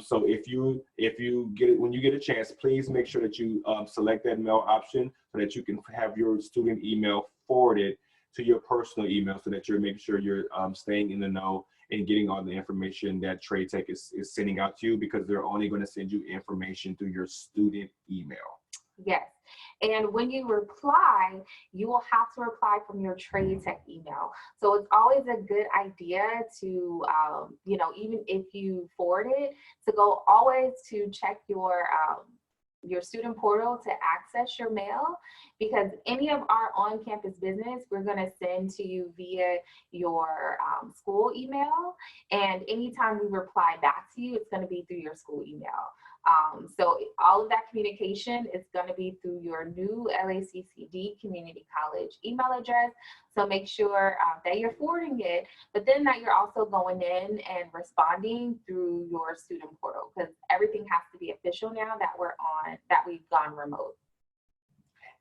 So if you get it, when you get a chance, please make sure that you select that mail option so that you can have your student email forwarded to your personal email, so that you're making sure you're staying in the know and getting all the information that Trade Tech is sending out to you, because they're only going to send you information through your student email. Yes. And when you reply, you will have to reply from your Trade Tech email. So it's always a good idea to, you know, even if you forward it, to go always to check your student portal to access your mail, because any of our on-campus business, we're going to send to you via your school email. And anytime we reply back to you, it's going to be through your school email. So all of that communication is going to be through your new LACCD Community College email address. So make sure that you're forwarding it, but then that you're also going in and responding through your student portal, because everything has to be official now that we've gone remote.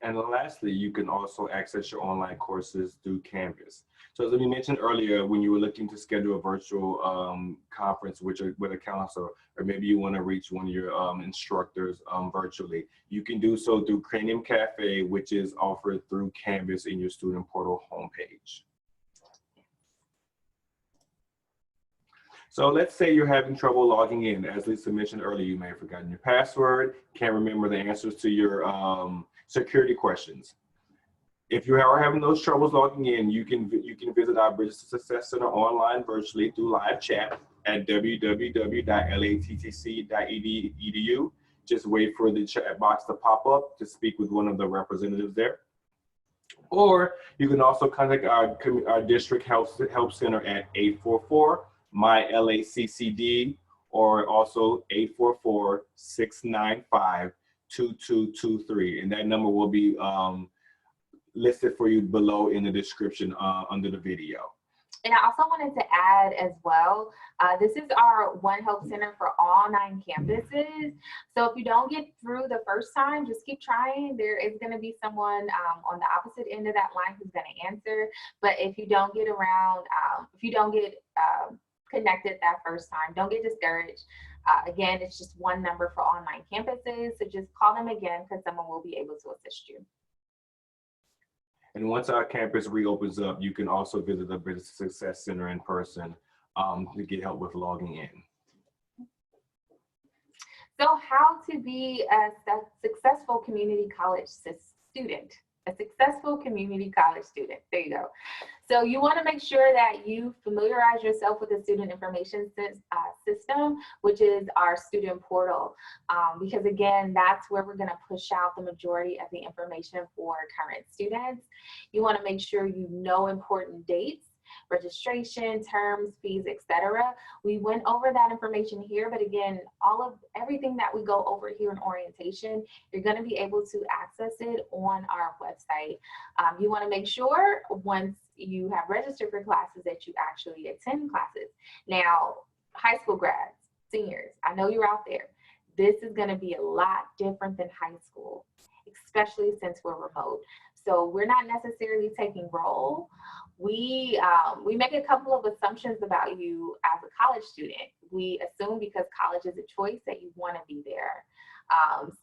And lastly, you can also access your online courses through Canvas. So as we mentioned earlier, when you were looking to schedule a virtual conference with a counselor, or maybe you want to reach one of your instructors virtually, you can do so through Cranium Cafe, which is offered through Canvas in your student portal homepage. So let's say you're having trouble logging in. As Lisa mentioned earlier, you may have forgotten your password, can't remember the answers to your security questions. If you are having those troubles logging in, you can visit our Business Success Center online virtually through live chat at www.lattc.edu. Just wait for the chat box to pop up to speak with one of the representatives there. Or you can also contact our district help center at 844-MY-LACCD, or also 844-695-2223, and that number will be listed for you below in the description under the video. And I also wanted to add as well, this is our One Hope Center for all 9 campuses. So if you don't get through the first time, just keep trying. There is going to be someone on the opposite end of that line who's going to answer. But if you don't get around, if you don't get connected that first time, don't get discouraged. Again, it's just one number for all 9 campuses. So just call them again because someone will be able to assist you. And once our campus reopens up, you can also visit the Business Success Center in person to get help with logging in. So how to be a successful community college student. A successful community college student. There you go. So you want to make sure that you familiarize yourself with the student information system, which is our student portal. Because again, that's where we're going to push out the majority of the information for current students. You want to make sure you know important dates, registration, terms, fees, etc. We went over that information here, but again, everything that we go over here in orientation, you're going to be able to access it on our website. You want to make sure once you have registered for classes that you actually attend classes. Now, high school grads, seniors, I know you're out there. This is going to be a lot different than high school, especially since we're remote. So we're not necessarily taking roll. We make a couple of assumptions about you as a college student. We assume because college is a choice that you want to be there.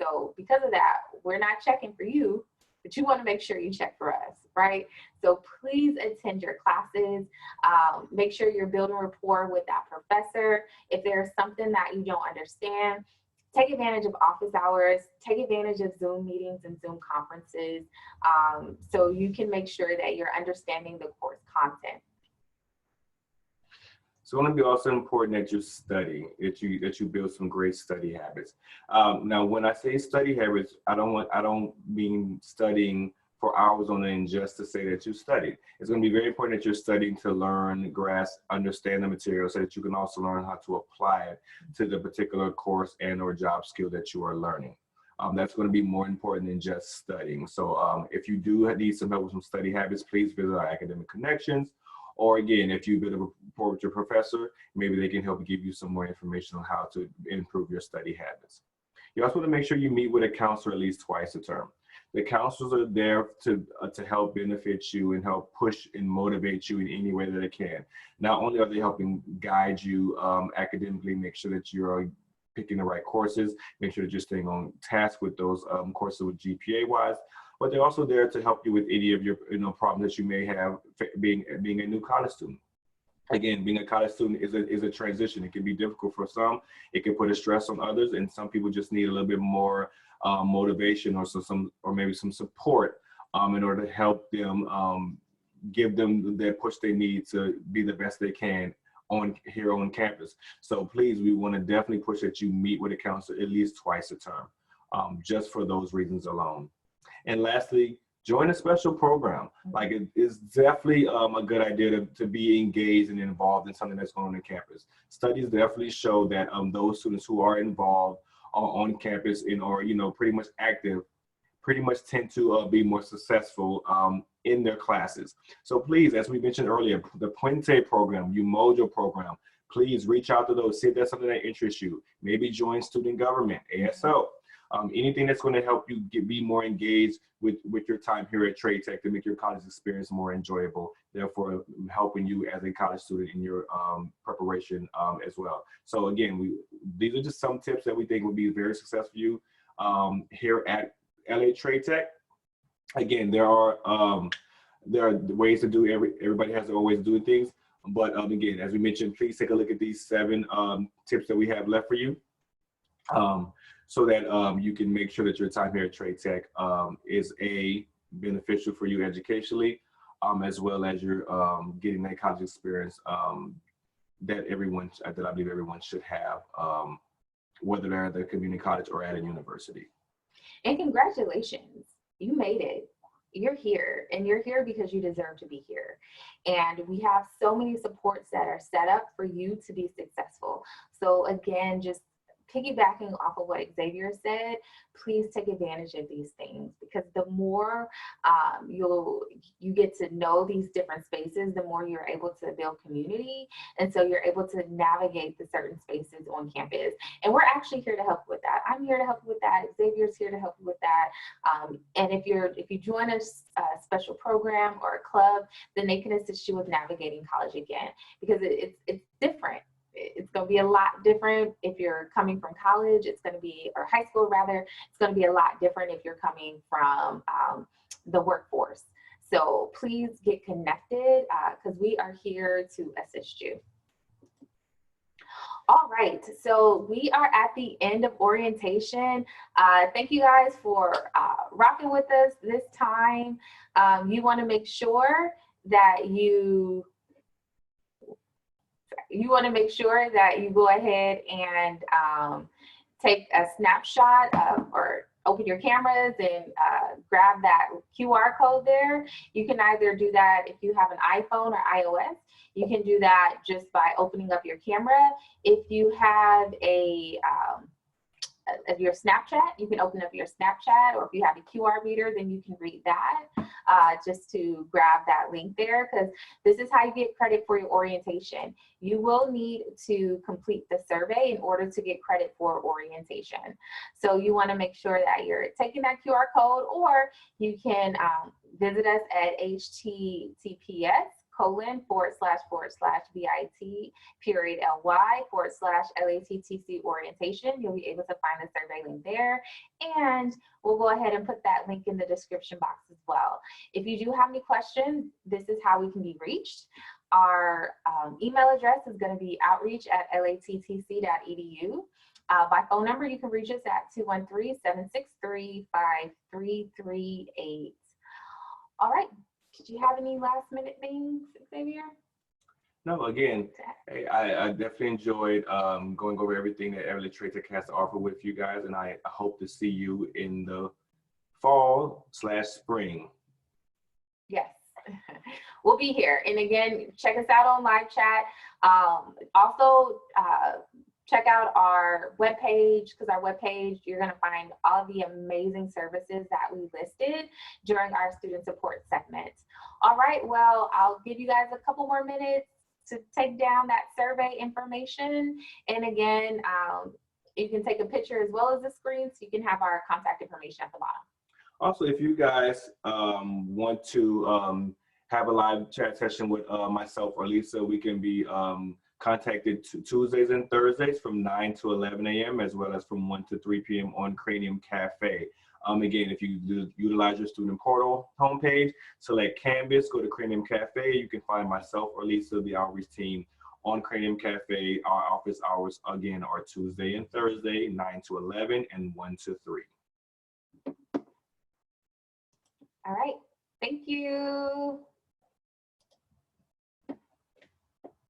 So because of that, we're not checking for you, but you want to make sure you check for us, right? So please attend your classes. Make sure you're building rapport with that professor. If there's something that you don't understand, take advantage of office hours, take advantage of Zoom meetings and Zoom conferences, so you can make sure that you're understanding the course content. So it's going to be also important that you study, that you build some great study habits. Now, when I say study habits, I don't mean studying for hours on end just to say that you studied. It's going to be very important that you're studying to learn, grasp, understand the material so that you can also learn how to apply it to the particular course and or job skill that you are learning. That's going to be more important than just studying. So if you do need some help with some study habits, please visit our academic connections. Or again, if you build a rapport with your professor, maybe they can help give you some more information on how to improve your study habits. You also want to make sure you meet with a counselor at least twice a term. The counselors are there to help benefit you and help push and motivate you in any way that they can. Not only are they helping guide you academically, make sure that you're picking the right courses, make sure that you're staying on task with those courses with GPA-wise, but they're also there to help you with any of your problems that you may have being a new college student. Again, being a college student is a transition. It can be difficult for some. It can put a stress on others, and some people just need a little bit more motivation or maybe some support in order to help them, give them that push they need to be the best they can here on campus. So please, we want to definitely push that you meet with a counselor at least twice a term, just for those reasons alone. And lastly, join a special program. Like it is definitely a good idea to be engaged and involved in something that's going on campus. Studies definitely show that those students who are involved on campus and are pretty much active, pretty much tend to be more successful in their classes. So please, as we mentioned earlier, the Puente program, Umojo program, please reach out to those, see if that's something that interests you. Maybe join student government, ASO. Anything that's going to help you be more engaged with your time here at Trade Tech to make your college experience more enjoyable, therefore helping you as a college student in your preparation as well. So again, these are just some tips that we think would be very successful for you here at LA Trade Tech. Again, there are ways to do everybody has their own ways of doing things, but again, as we mentioned, please take a look at these 7 tips that we have left for you. So that you can make sure that your time here at Trade Tech is beneficial for you educationally, as well as you're getting that college experience that I believe everyone should have, whether they're at the community college or at a university. And congratulations, you made it. You're here, and you're here because you deserve to be here. And we have so many supports that are set up for you to be successful. So again, just piggybacking off of what Xavier said, please take advantage of these things, because the more you get to know these different spaces, the more you're able to build community. And so you're able to navigate the certain spaces on campus. And we're actually here to help with that. I'm here to help with that. Xavier's here to help with that. And if you join a special program or a club, then they can assist you with navigating college again, because it's different. It's going to be a lot different if you're coming from college. It's going to be, or high school rather, it's going to be a lot different if you're coming from the workforce. So please get connected, because we are here to assist you. All right, so we are at the end of orientation. Thank you guys for rocking with us this time. You want to make sure that you go ahead and take a snapshot or open your cameras and grab that QR code there. You can either do that if you have an iPhone or iOS. You can do that just by opening up your camera. If you have your Snapchat, you can open up your Snapchat, or if you have a QR reader, then you can read that just to grab that link there, because this is how you get credit for your orientation. You will need to complete the survey in order to get credit for orientation. So you want to make sure that you're taking that QR code, or you can visit us at https://bit.ly/LATTC orientation. You'll be able to find the survey link there, and we'll go ahead and put that link in the description box as well. If you do have any questions, this is how we can be reached. Our email address is going to be outreach@lattc.edu. By phone number, you can reach us at 213-763-5338. All right. Did you have any last minute things, Xavier? No, again, I definitely enjoyed going over everything that LA Trade Tech has to offer with you guys, and I hope to see you in the fall/spring. Yes, we'll be here. And again, check us out on live chat. Also, check out our webpage, because our webpage, you're going to find all the amazing services that we listed during our student support segment. All right, well, I'll give you guys a couple more minutes to take down that survey information. And again, you can take a picture as well as the screen, so you can have our contact information at the bottom. Also, if you guys want to have a live chat session with myself or Lisa, we can be contacted Tuesdays and Thursdays from 9 to 11 a.m. as well as from 1 to 3 p.m. on Cranium Cafe. Again, if you utilize your student portal homepage, select Canvas, go to Cranium Cafe. You can find myself or Lisa, the outreach team, on Cranium Cafe. Our office hours, again, are Tuesday and Thursday, 9 to 11 and 1 to 3. All right. Thank you.